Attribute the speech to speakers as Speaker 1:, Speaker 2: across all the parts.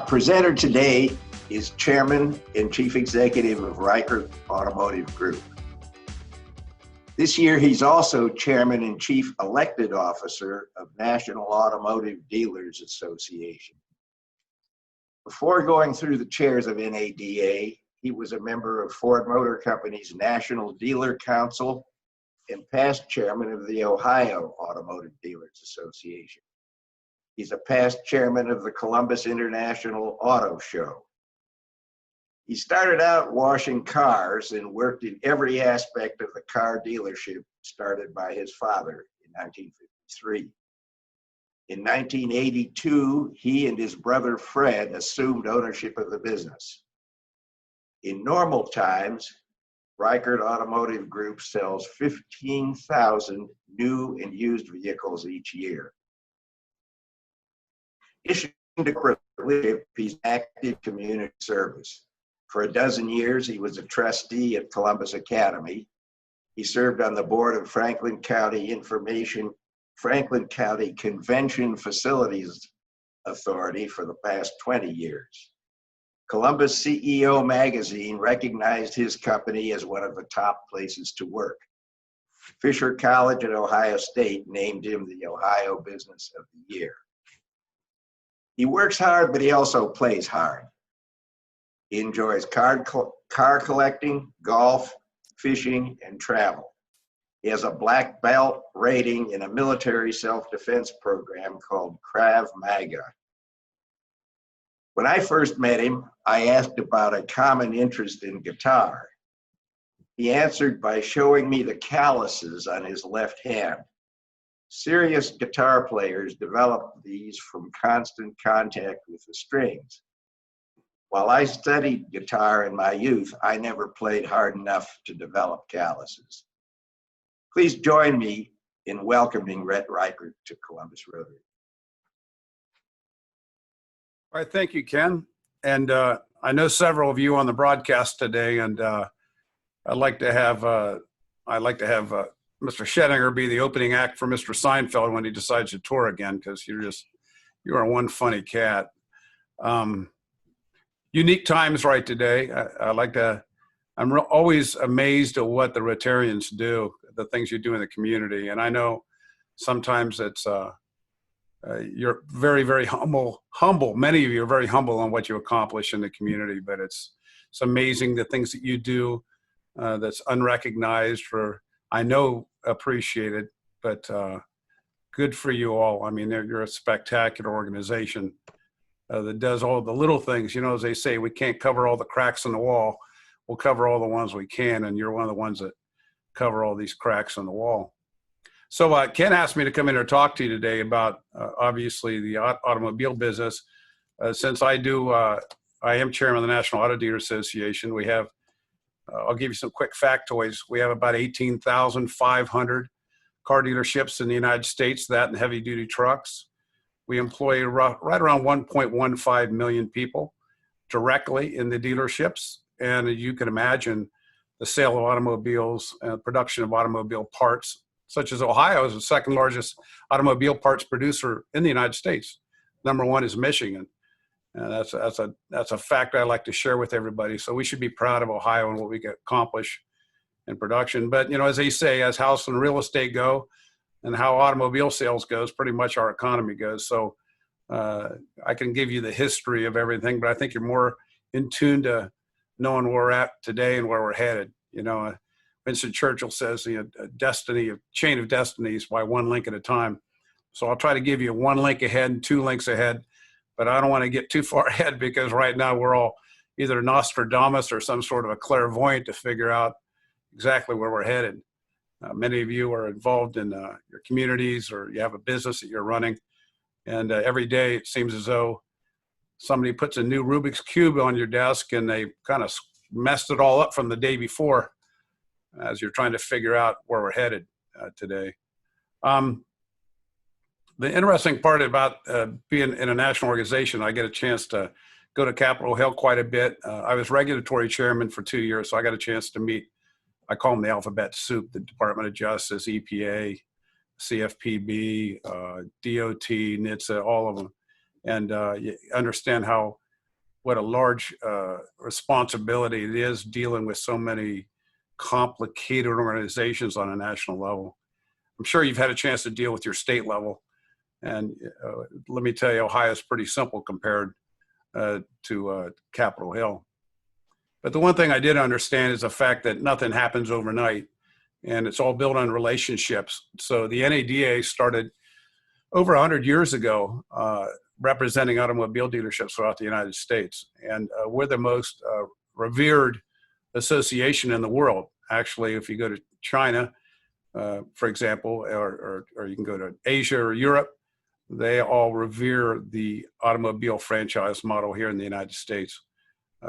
Speaker 1: presenter today is Chairman and Chief Executive of Ricart Automotive Group. This year, he's also Chairman and Chief Elected Officer of National Automotive Dealers Association. Before going through the chairs of NADA, he was a member of Ford Motor Company's National Dealer Council and past chairman of the Ohio Automotive Dealers Association. He's a past chairman of the Columbus International Auto Show. He started out washing cars and worked in every aspect of the car dealership started by his father in 1953. In 1982, he and his brother Fred assumed ownership of the business. In normal times, Ricart Automotive Group sells 15,000 new and used vehicles each year. Issued to corporate leadership, he's active community service. For a dozen years, he was a trustee at Columbus Academy. He served on the board of Franklin County Convention Facilities Authority for the past 20 years. Columbus CEO magazine recognized his company as one of the top places to work. Fisher College at Ohio State named him the Ohio Business of the Year. He works hard, but he also plays hard. He enjoys car collecting, golf, fishing, and travel. He has a black belt rating in a military self-defense program called Krav Maga. When I first met him, I asked about a common interest in guitar. He answered by showing me the calluses on his left hand. Serious guitar players develop these from constant contact with the strings. While I studied guitar in my youth, I never played hard enough to develop calluses. Please join me in welcoming Rhett Ricart to Columbus Rotary.
Speaker 2: All right, thank you, Ken. And I know several of you on the broadcast today, and I'd like to have Mr. Schettinger be the opening act for Mr. Seinfeld when he decides to tour again, because you are one funny cat. Unique times right today. I'm always amazed at what the Rotarians do, the things you do in the community. And I know sometimes it's, you're very, very humble. Many of you are very humble on what you accomplish in the community, but it's amazing the things that you do that's unrecognized or I know appreciated, but good for you all. I mean, you're a spectacular organization that does all the little things. You know, as they say, we can't cover all the cracks in the wall. We'll cover all the ones we can, and you're one of the ones that cover all these cracks in the wall. So Ken asked me to come in here and talk to you today about, obviously, the automobile business. Since I am chairman of the National Auto Dealer Association, we have, I'll give you some quick factoids. We have about 18,500 car dealerships in the United States, that and heavy duty trucks. We employ right around 1.15 million people directly in the dealerships. And you can imagine the sale of automobiles and production of automobile parts, such as Ohio is the second largest automobile parts producer in the United States. Number one is Michigan. And that's a fact I like to share with everybody. So we should be proud of Ohio and what we can accomplish in production. But, you know, as they say, as house and real estate go and how automobile sales goes, pretty much our economy goes. So I can give you the history of everything, but I think you're more in tune to knowing where we're at today and where we're headed. You know, Winston Churchill says a chain of destinies by one link at a time. So I'll try to give you one link ahead and two links ahead. But I don't want to get too far ahead because right now we're all either Nostradamus or some sort of a clairvoyant to figure out exactly where we're headed. Many of you are involved in your communities or you have a business that you're running. And every day it seems as though somebody puts a new Rubik's Cube on your desk and they kind of messed it all up from the day before as you're trying to figure out where we're headed today. The interesting part about being in a national organization, I get a chance to go to Capitol Hill quite a bit. I was regulatory chairman for 2 years, so I got a chance to meet, I call them the alphabet soup, the Department of Justice, EPA, CFPB, DOT, NHTSA, all of them. And you understand how what a large responsibility it is dealing with so many complicated organizations on a national level. I'm sure you've had a chance to deal with your state level. And let me tell you, Ohio is pretty simple compared to Capitol Hill. But the one thing I did understand is the fact that nothing happens overnight, and it's all built on relationships. So the NADA started over 100 years ago, representing automobile dealerships throughout the United States. And we're the most revered association in the world. Actually, if you go to China, for example, or you can go to Asia or Europe, they all revere the automobile franchise model here in the United States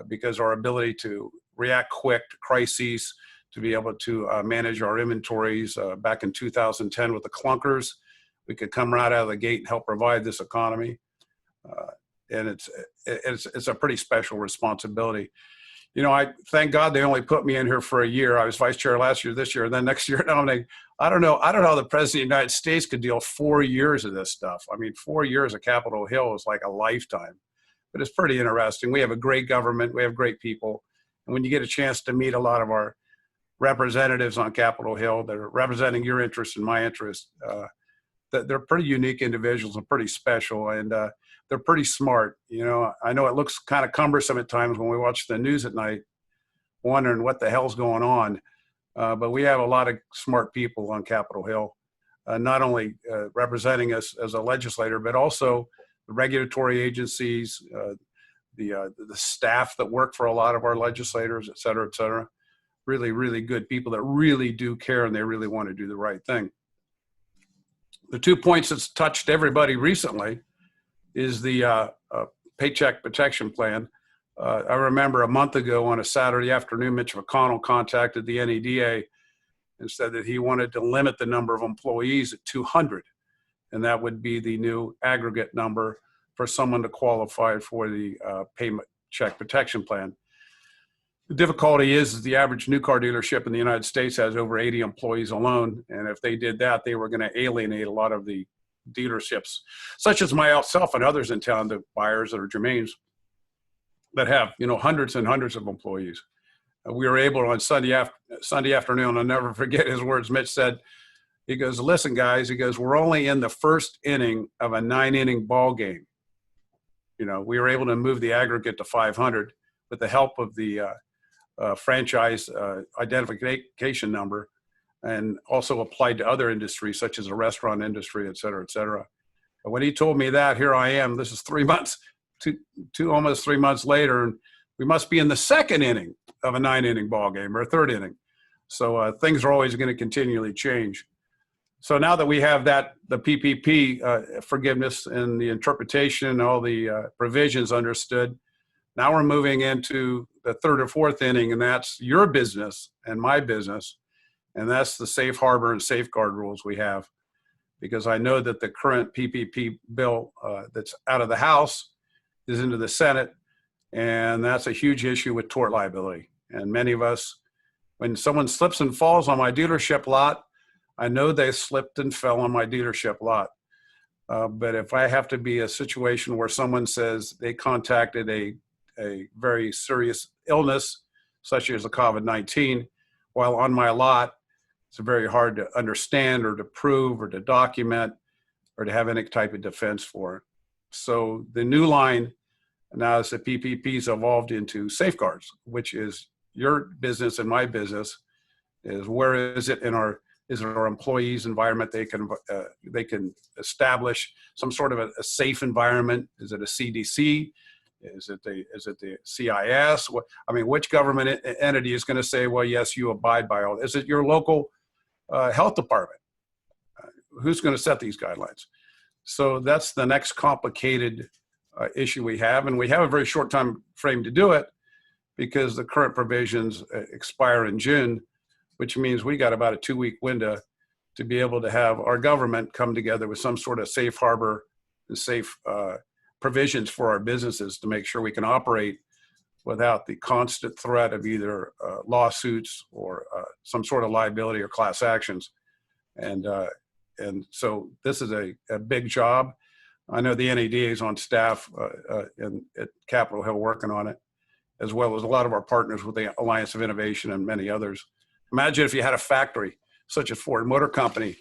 Speaker 2: because our ability to react quick to crises, to be able to manage our inventories. Back in 2010 with the clunkers, we could come right out of the gate and help provide this economy. And it's a pretty special responsibility. You know, I thank God they only put me in here for a year. I was vice chair last year, this year, and then next year nominating. I don't know how the president of the United States could deal 4 years of this stuff. I mean, 4 years of Capitol Hill is like a lifetime, but it's pretty interesting. We have a great government. We have great people. And when you get a chance to meet a lot of our representatives on Capitol Hill that are representing your interest and my interest, they're pretty unique individuals and pretty special, and they're pretty smart. You know it looks kind of cumbersome at times when we watch the news at night, wondering what the hell's going on. But we have a lot of smart people on Capitol Hill, not only representing us as a legislator, but also the regulatory agencies, the staff that work for a lot of our legislators, et cetera, et cetera. Really, really good people that really do care and they really want to do the right thing. The 2 points that's touched everybody recently is the Paycheck Protection Plan. I remember a month ago on a Saturday afternoon, Mitch McConnell contacted the NEDA and said that he wanted to limit the number of employees at 200. And that would be the new aggregate number for someone to qualify for the Paycheck Protection Plan. The difficulty is the average new car dealership in the United States has over 80 employees alone. And if they did that, they were going to alienate a lot of the dealerships, such as myself and others in town, the buyers that are germanes, that have, hundreds and hundreds of employees. We were able on Sunday afternoon, I'll never forget his words. Mitch said, he goes, listen, guys, he goes, we're only in the first inning of a 9-inning ball game. We were able to move the aggregate to 500 with the help of the franchise identification number, and also applied to other industries such as the restaurant industry, et cetera, et cetera. And when he told me that, here I am, this is 3 months, almost 3 months later, and we must be in the second inning of a 9-inning ball game or a third inning. So things are always going to continually change. So now that we have the PPP forgiveness and the interpretation, all the provisions understood, now we're moving into the third or fourth inning, and that's your business and my business. And that's the safe harbor and safeguard rules we have. Because I know that the current PPP bill that's out of the House is into the Senate, and that's a huge issue with tort liability. And many of us, when someone slips and falls on my dealership lot, I know they slipped and fell on my dealership lot. But if I have to be a situation where someone says they contacted a very serious illness, such as a COVID-19, while on my lot, it's very hard to understand or to prove or to document or to have any type of defense for it. So the new line now is the PPP's evolved into safeguards, which is your business and my business, is where is it in our employees' environment? They can establish some sort of a safe environment. Is it a CDC? Is it the CIS? Which government entity is going to say, well, yes, you abide by all? Is it your local health department? Who's going to set these guidelines? So that's the next complicated issue we have, and we have a very short time frame to do it because the current provisions expire in June, which means we got about a 2-week window to be able to have our government come together with some sort of safe harbor and safe provisions for our businesses to make sure we can operate without the constant threat of either lawsuits or some sort of liability or class actions. And so this is a big job. I know the NADA is on staff at Capitol Hill working on it, as well as a lot of our partners with the Alliance of Innovation and many others. Imagine if you had a factory such as Ford Motor Company,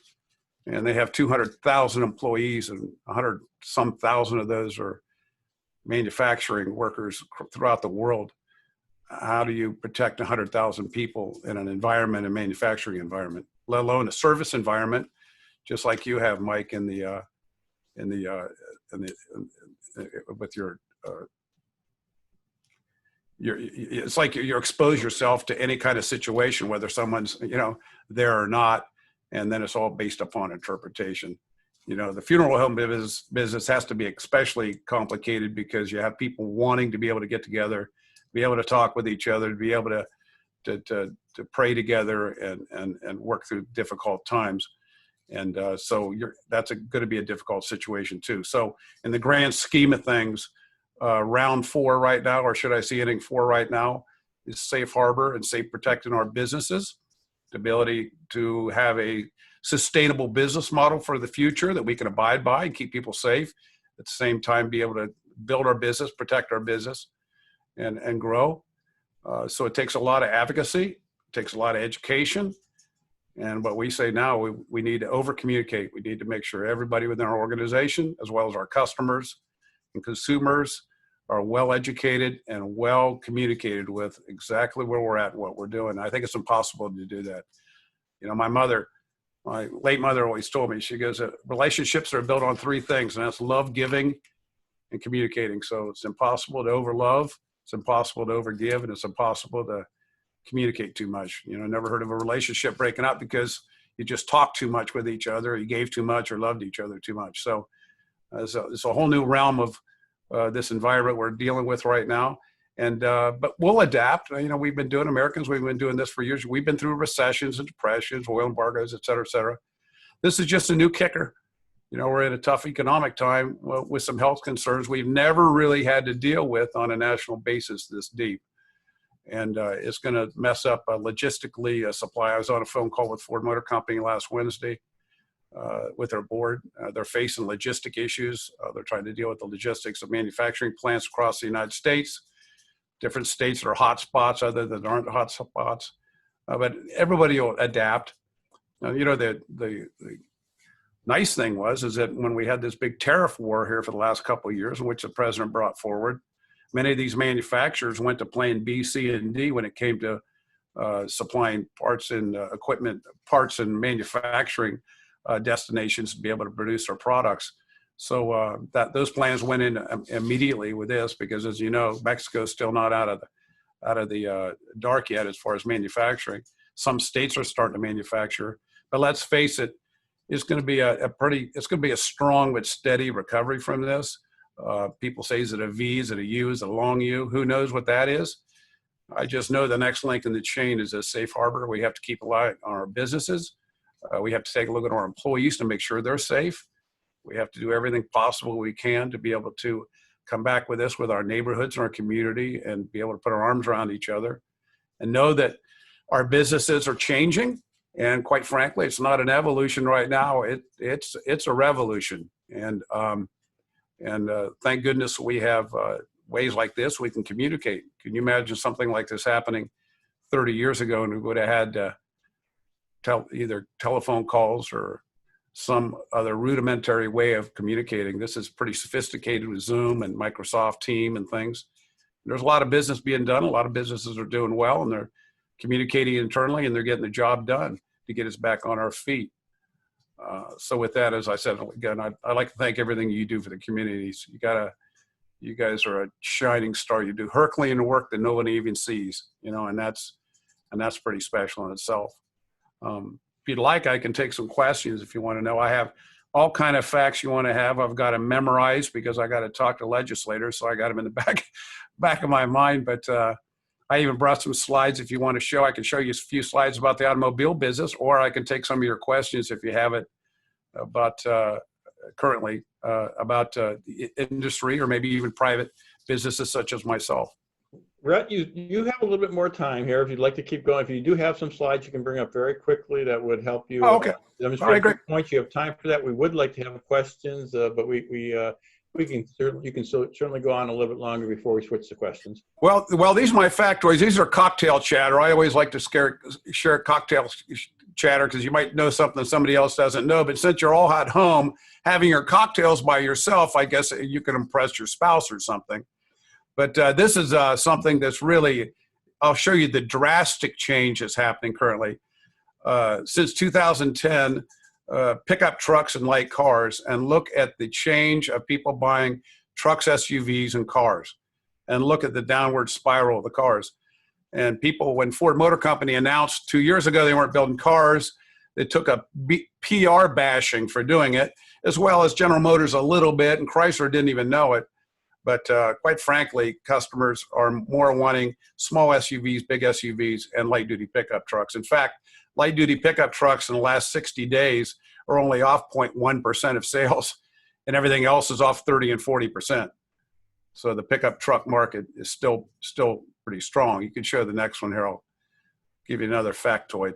Speaker 2: and they have 200,000 employees, and 100-some thousand of those are manufacturing workers throughout the world. How do you protect 100,000 people in an environment, a manufacturing environment, let alone a service environment, just like you have, Mike, with your it's like you expose yourself to any kind of situation, whether someone's, there or not, and then it's all based upon interpretation. The funeral home business has to be especially complicated because you have people wanting to be able to get together, be able to talk with each other, to be able to pray together and work through difficult times. And so that's going to be a difficult situation too. So in the grand scheme of things, round 4 right now, or should I say inning 4 right now, is safe harbor and safe protecting our businesses, the ability to have a sustainable business model for the future that we can abide by and keep people safe. At the same time, be able to build our business, protect our business, and grow. So it takes a lot of advocacy, it takes a lot of education. And what we say now, we need to over communicate. We need to make sure everybody within our organization, as well as our customers and consumers, are well educated and well communicated with exactly where we're at and what we're doing. I think it's impossible to do that. My late mother always told me, she goes, relationships are built on 3 things, and that's love, giving, and communicating. So it's impossible to overlove, it's impossible to overgive, and it's impossible to communicate too much. Never heard of a relationship breaking up because you just talked too much with each other, you gave too much, or loved each other too much. So it's a whole new realm of this environment we're dealing with right now. And but we'll adapt. We've been doing, Americans, we've been doing this for years. We've been through recessions and depressions, oil embargoes, et cetera, et cetera. This is just a new kicker. We're in a tough economic time with some health concerns we've never really had to deal with on a national basis this deep. And it's going to mess up logistically supply. I was on a phone call with Ford Motor Company last Wednesday with their board. They're facing logistic issues. They're trying to deal with the logistics of manufacturing plants across the United States. Different states that are hot spots, other than aren't hot spots. But everybody will adapt. The nice thing is that when we had this big tariff war here for the last couple of years, in which the president brought forward, many of these manufacturers went to plan B, C, and D when it came to supplying parts and equipment, parts and manufacturing destinations to be able to produce their products. So those plans went in immediately with this, because, as you know, Mexico's still not out of the dark yet as far as manufacturing. Some states are starting to manufacture, but let's face it, it's going to be a strong but steady recovery from this. People say, is it a V, is it a U, is it a long U? Who knows what that is? I just know the next link in the chain is a safe harbor. We have to keep an eye on our businesses. We have to take a look at our employees to make sure they're safe. We have to do everything possible we can to be able to come back with this with our neighborhoods and our community, and be able to put our arms around each other and know that our businesses are changing. And quite frankly, it's not an evolution right now. It's a revolution. And thank goodness we have ways like this we can communicate. Can you imagine something like this happening 30 years ago, and we would have had either telephone calls or some other rudimentary way of communicating? This is pretty sophisticated with Zoom and Microsoft Team and things. There's a lot of business being done. A lot of businesses are doing well, and they're communicating internally, and they're getting the job done to get us back on our feet. So with that, as I said, again, I'd like to thank everything you do for the communities. You guys are a shining star. You do Herculean work that no one even sees, and that's pretty special in itself. If you'd like, I can take some questions if you want to know. I have all kind of facts you want to have. I've got them memorized because I got to talk to legislators, so I got them in the back of my mind. But I even brought some slides if you want to show. I can show you a few slides about the automobile business, or I can take some of your questions if you have it about currently about the industry, or maybe even private businesses such as myself.
Speaker 3: Rhett, you have a little bit more time here if you'd like to keep going. If you do have some slides you can bring up very quickly, that would help you
Speaker 2: Oh, okay. All right,
Speaker 3: demonstrate
Speaker 2: great.
Speaker 3: your points. You have time for that. We would like to have questions, but we can certainly, you can certainly go on a little bit longer before we switch to questions.
Speaker 2: Well, these are my factoids. These are cocktail chatter. I always like to share cocktail chatter because you might know something somebody else doesn't know. But since you're all at home having your cocktails by yourself, I guess you can impress your spouse or something. But this is something that's really, I'll show you the drastic change that's happening currently. Since 2010, pickup trucks and light cars, and look at the change of people buying trucks, SUVs, and cars. And look at the downward spiral of the cars. And people, when Ford Motor Company announced 2 years ago they weren't building cars, they took a PR bashing for doing it, as well as General Motors a little bit, and Chrysler didn't even know it. But quite frankly, customers are more wanting small SUVs, big SUVs, and light-duty pickup trucks. In fact, light-duty pickup trucks in the last 60 days are only off 0.1% of sales, and everything else is off 30 and 40%. So the pickup truck market is still pretty strong. You can show the next one here. I'll give you another factoid.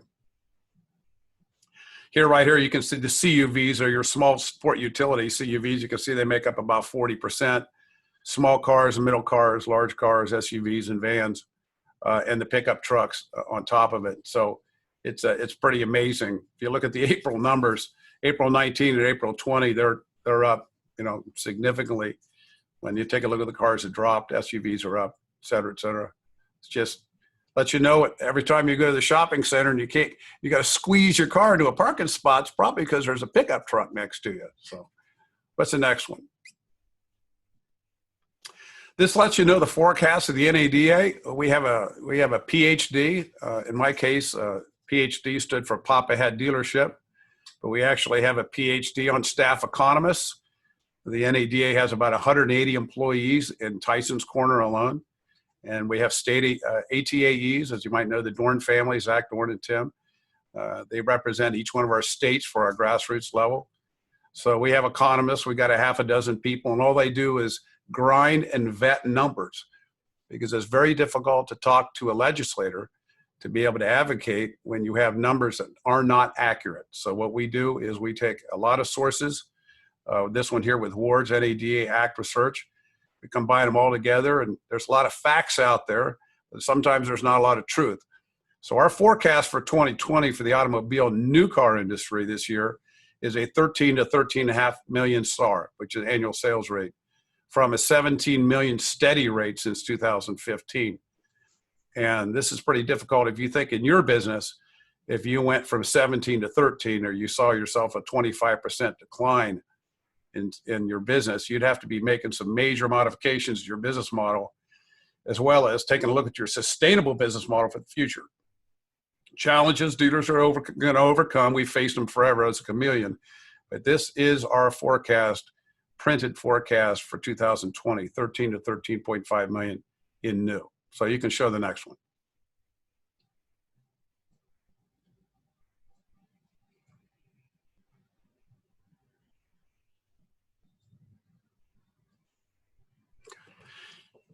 Speaker 2: Here, right here, you can see the CUVs, or your small sport utility CUVs. You can see they make up about 40%. Small cars, middle cars, large cars, SUVs, and vans, and the pickup trucks on top of it. So it's pretty amazing. If you look at the April numbers, April 19 and April 20, they're up, significantly. When you take a look at the cars that dropped, SUVs are up, et cetera, et cetera. It's just lets you know it every time you go to the shopping center and you got to squeeze your car into a parking spot. It's probably because there's a pickup truck next to you. So what's the next one? This lets you know the forecast of the NADA. We have a PhD. In my case, PhD stood for Papa Head Dealership, but we actually have a PhD on staff economists. The NADA has about 180 employees in Tyson's Corner alone. And we have state ATAEs, as you might know, the Dorn family, Zach, Dorn, and Tim. They represent each one of our states for our grassroots level. So we have economists. We got a half a dozen people, and all they do is grind and vet numbers, because it's very difficult to talk to a legislator to be able to advocate when you have numbers that are not accurate. So what we do is we take a lot of sources, this one here with Ward's NADA Act Research. We combine them all together, and there's a lot of facts out there, but sometimes there's not a lot of truth. So our forecast for 2020 for the automobile new car industry this year is a 13 to 13.5 million SAAR, which is annual sales rate, from a 17 million steady rate since 2015. And this is pretty difficult if you think in your business, if you went from 17 to 13, or you saw yourself a 25% decline in your business, you'd have to be making some major modifications to your business model, as well as taking a look at your sustainable business model for the future. Challenges dealers are going to overcome. We've faced them forever as a chameleon, but this is our forecast, printed forecast for 2020, 13 to 13.5 million in new. So you can show the next one.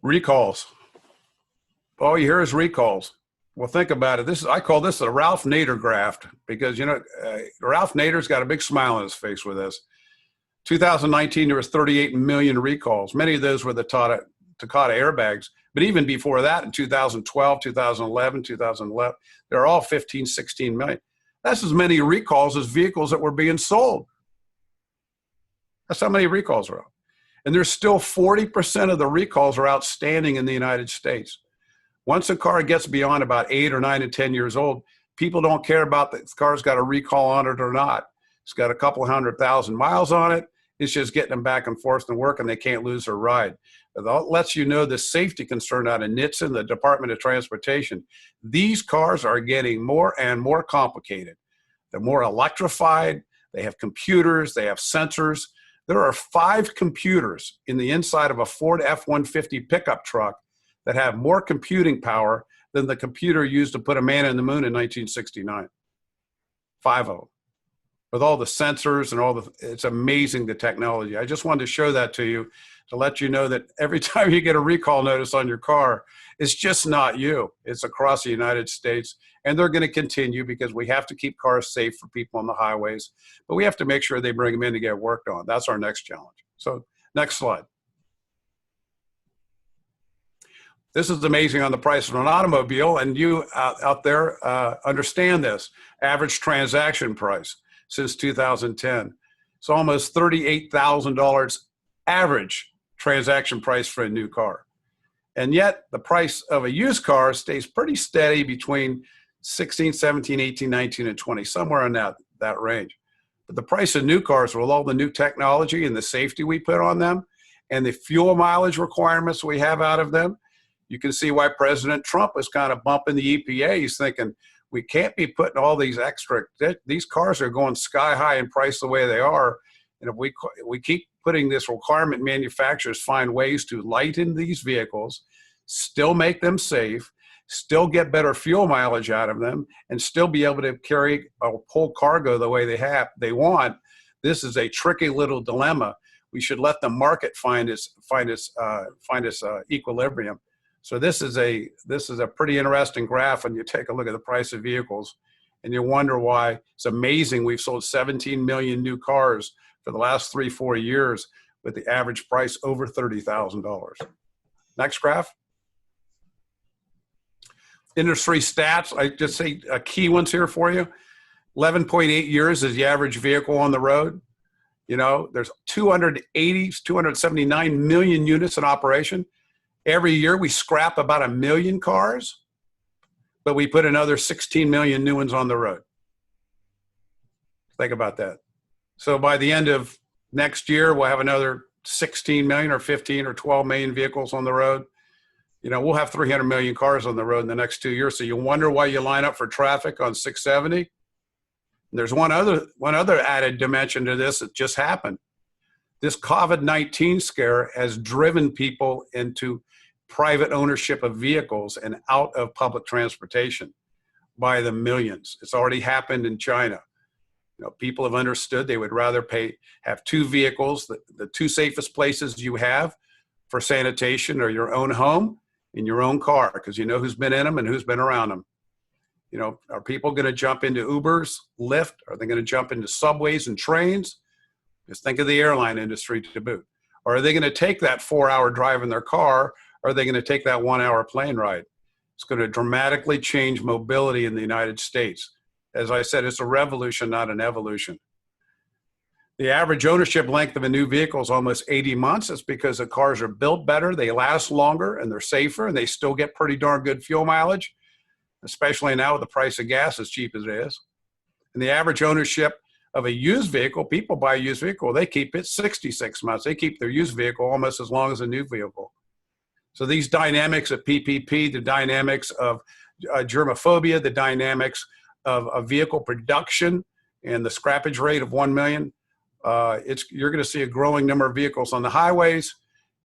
Speaker 2: Recalls. All you hear is recalls. Well, think about it. I call this a Ralph Nader graft, because Ralph Nader's got a big smile on his face with this. 2019, there was 38 million recalls. Many of those were the Takata airbags. But even before that, in 2012, 2011, they're all 15, 16 million. That's as many recalls as vehicles that were being sold. That's how many recalls are out. And there's still 40% of the recalls are outstanding in the United States. Once a car gets beyond about 8 or 9 and 10 years old, people don't care about the car's got a recall on it or not. It's got a couple 100,000 miles on it. It's just getting them back and forth to work, and they can't lose their ride. That lets you know the safety concern out of NHTSA, the Department of Transportation. These cars are getting more and more complicated. They're more electrified. They have computers. They have sensors. There are 5 computers in the inside of a Ford F-150 pickup truck that have more computing power than the computer used to put a man in the moon in 1969. 5 of them. with all the sensors and it's amazing, the technology. I just wanted to show that to you to let you know that every time you get a recall notice on your car, it's just not you. It's across the United States, and they're going to continue because we have to keep cars safe for people on the highways, but we have to make sure they bring them in to get worked on. That's our next challenge. So next slide. This is amazing on the price of an automobile, and you out there understand this. Average transaction price since 2010. It's almost $38,000 average transaction price for a new car. And yet the price of a used car stays pretty steady between 16, 17, 18, 19, and 20, somewhere in that range. But the price of new cars, with all the new technology and the safety we put on them and the fuel mileage requirements we have out of them, you can see why President Trump is kind of bumping the EPA. He's thinking, we can't be putting all these these cars are going sky high in price the way they are. And if we keep putting this requirement, manufacturers find ways to lighten these vehicles, still make them safe, still get better fuel mileage out of them, and still be able to carry or pull cargo the way they want. This is a tricky little dilemma. We should let the market find its equilibrium. So this is a pretty interesting graph when you take a look at the price of vehicles, and you wonder why. It's amazing we've sold 17 million new cars for the last 3-4 years with the average price over $30,000. Next graph. Industry stats, I just say key ones here for you. 11.8 years is the average vehicle on the road. You know, there's 279 million units in operation. Every year we scrap about 1 million cars, but we put another 16 million new ones on the road. Think about that. So by the end of next year, we'll have another 16 million or 15 or 12 million vehicles on the road. You know, we'll have 300 million cars on the road in the next 2 years. So you wonder why you line up for traffic on 670. And there's one other added dimension to this that just happened. This COVID-19 scare has driven people into private ownership of vehicles and out of public transportation by the millions. It's already happened in China. You know, people have understood they would rather have 2 vehicles, the 2 safest places you have for sanitation are your own home and your own car, because you know who's been in them and who's been around them. You know, are people going to jump into Ubers, Lyft? Are they going to jump into subways and trains? Just think of the airline industry to boot. Or are they going to take that 4-hour drive in their car? Or are they going to take that 1-hour plane ride? It's going to dramatically change mobility in the United States. As I said, it's a revolution, not an evolution. The average ownership length of a new vehicle is almost 80 months. It's because the cars are built better, they last longer, and they're safer, and they still get pretty darn good fuel mileage, especially now with the price of gas as cheap as it is. And the average ownership of a used vehicle, people buy a used vehicle, they keep it 66 months. They keep their used vehicle almost as long as a new vehicle. So these dynamics of PPP, the dynamics of germophobia, the dynamics of vehicle production, and the scrappage rate of 1 million, you're going to see a growing number of vehicles on the highways.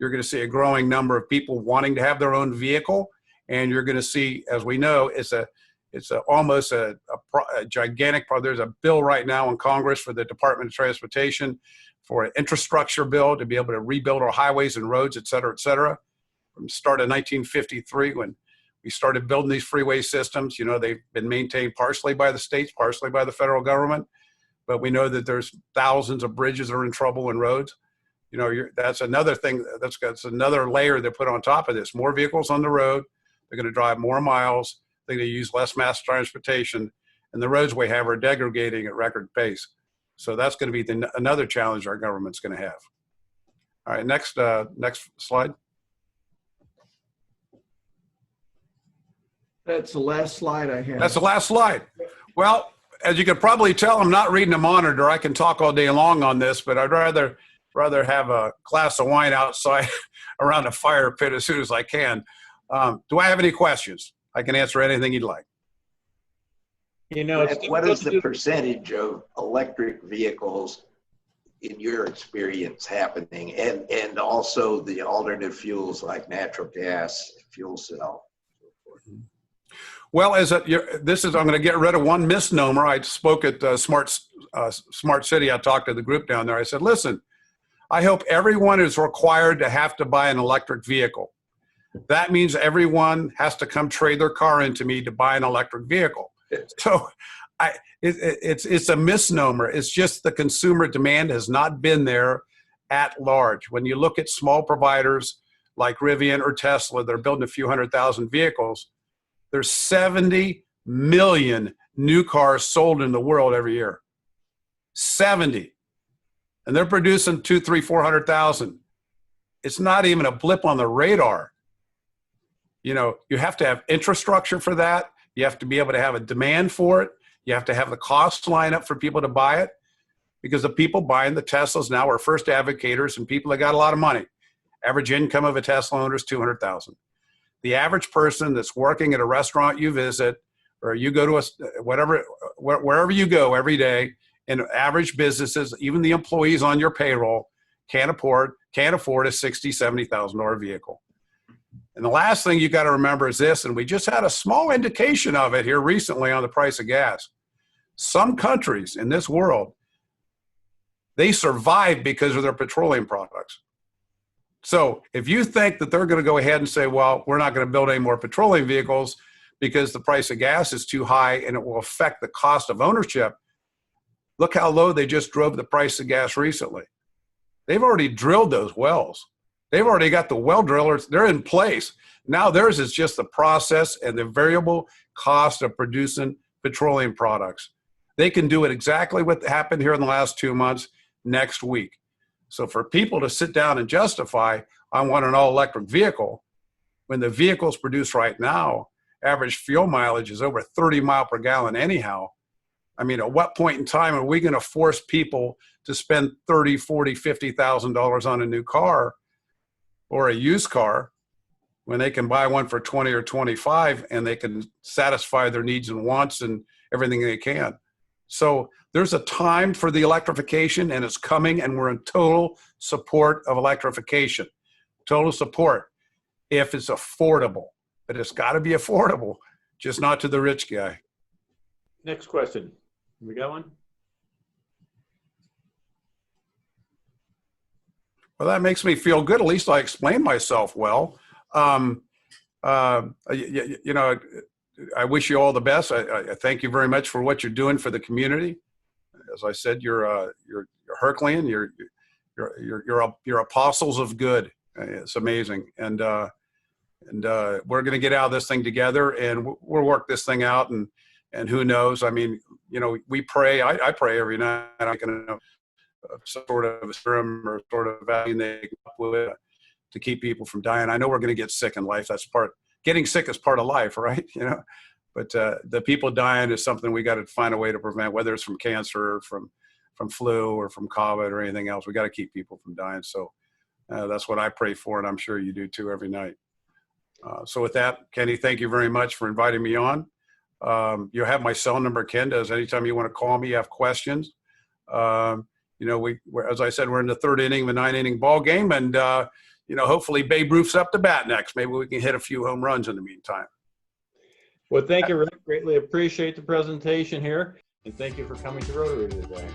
Speaker 2: You're going to see a growing number of people wanting to have their own vehicle, and you're going to see, as we know, it's almost a gigantic problem. There's a bill right now in Congress for the Department of Transportation for an infrastructure bill to be able to rebuild our highways and roads, et cetera, et cetera. From the start of 1953, when we started building these freeway systems, you know, they've been maintained partially by the states, partially by the federal government. But we know that there's thousands of bridges that are in trouble and roads. You know, that's another thing, that's another layer they put on top of this. More vehicles on the road, they're going to drive more miles, they're going to use less mass transportation, and the roads we have are degrading at record pace. So that's going to be another challenge our government's going to have. All right, next slide.
Speaker 4: That's the last slide I have.
Speaker 2: That's the last slide. Well, as you can probably tell, I'm not reading a monitor. I can talk all day long on this, but I'd rather have a glass of wine outside around a fire pit as soon as I can. Do I have any questions? I can answer anything you'd like.
Speaker 3: You know,
Speaker 1: what is the percentage of electric vehicles in your experience happening, and also the alternative fuels like natural gas, fuel cell? Well,
Speaker 2: I'm going to get rid of one misnomer. I spoke at Smart Smart City, I talked to the group down there. I said, listen, I hope everyone is required to have to buy an electric vehicle. That means everyone has to come trade their car into me to buy an electric vehicle. So it's a misnomer. It's just the consumer demand has not been there at large. When you look at small providers like Rivian or Tesla, they're building a few 100,000 vehicles. There's 70 million new cars sold in the world every year. 70. And they're producing 200,000, 300,000, 400,000. It's not even a blip on the radar. You know, you have to have infrastructure for that. You have to be able to have a demand for it. You have to have the costs line up for people to buy it, because the people buying the Teslas now are first advocators and people that got a lot of money. Average income of a Tesla owner is 200,000. The average person that's working at a restaurant you visit, or you go to wherever you go every day, in average businesses, even the employees on your payroll can't afford a $60,000, $70,000 vehicle. And the last thing you got to remember is this, and we just had a small indication of it here recently on the price of gas. Some countries in this world, they survive because of their petroleum products. So if you think that they're going to go ahead and say, well, we're not going to build any more petroleum vehicles because the price of gas is too high and it will affect the cost of ownership, look how low they just drove the price of gas recently. They've already drilled those wells. They've already got the well drillers. They're in place. Now theirs is just the process and the variable cost of producing petroleum products. They can do it exactly what happened here in the last 2 months next week. So for people to sit down and justify, I want an all-electric vehicle, when the vehicles produced right now, average fuel mileage is over 30 miles per gallon anyhow. I mean, at what point in time are we going to force people to spend $30,000, $40,000, $50,000 on a new car or a used car when they can buy one for 20 or 25 and they can satisfy their needs and wants and everything they can? So there's a time for the electrification, and it's coming, and we're in total support of electrification. Total support if it's affordable. But it's got to be affordable, just not to the rich guy.
Speaker 3: Next question. We got one?
Speaker 2: Well, that makes me feel good. At least I explained myself well. You know, I wish you all the best. I thank you very much for what you're doing for the community. As I said, you're Herculean. You're apostles of good. It's amazing, and we're going to get out of this thing together, and we'll work this thing out. And who knows? I mean, you know, we pray. I pray every night. I can sort of a serum or sort of value they come up with to keep people from dying. I know we're going to get sick in life. That's getting sick is part of life, right? You know, but the people dying is something we got to find a way to prevent, whether it's from cancer, or from flu, or from COVID, or anything else. We got to keep people from dying. So that's what I pray for, and I'm sure you do too every night. So with that, Kenny, thank you very much for inviting me on. You have my cell number, Ken does. Anytime you want to call me, you have questions. You know, as I said, we're in the third inning of a 9-inning ball game, and you know, hopefully Babe Ruth's up to bat next. Maybe we can hit a few home runs in the meantime.
Speaker 3: Well, thank you, Rick. Greatly appreciate the presentation here, and thank you for coming to Rotary today.